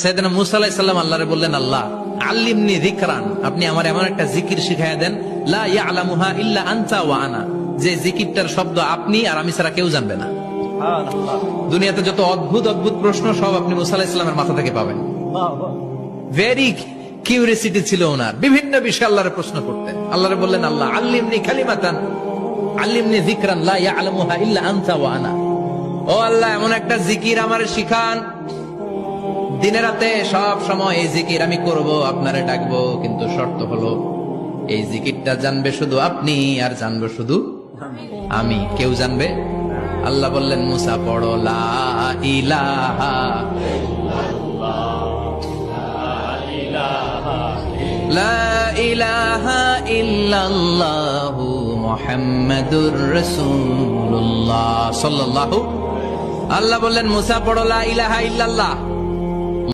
সাইয়েদনা মুসা আলাইহিস সালাম আল্লাহরে বললেন, আল্লাহ আল্লিমনি যিকরান, আপনি আমার এমন একটা জিকির শিখাইয়া দেন, লা ইয়ালামুহা ইল্লা আনতা ওয়া আনা, যে জিকিরটার শব্দ আপনি আর আমি ছাড়া কেউ জানবে না। দুনিয়াতে যত অদ্ভুত অদ্ভুত প্রশ্ন সব আপনি মুসা আলাইহিস সালামের মাথা থেকে পাবেন। ভেরি কিউরিয়াসিটি ছিল ওনার, বিভিন্ন বিষয়ে আল্লাহরে প্রশ্ন করতেন। আল্লাহরে বললেন, আল্লাহ আল্লিমনি কালিমাতান, আল্লিমনি যিকরান লা ইয়ালামুহা ইল্লা আনতা ওয়া আনা, ও আল্লাহ এমন একটা জিকির আমারে শিখান, দিনে রাতে সব সময় এই জিকির আমি করব, আপনারে ডাকবো, কিন্তু শর্ত হলো এই জিকিরটা জানবে শুধু আপনি আর জানবো শুধু আমি, কেউ জানবে। আল্লাহ বললেন, মুসা পড়ো লা ইলাহা লা ইলাহা ইল্লাল্লাহু মুহাম্মাদুর রাসূলুল্লাহ সাল্লাল্লাহু। আল্লাহ বললেন, মুসা পড়ো লা ইলাহা ইল্লাল্লাহ,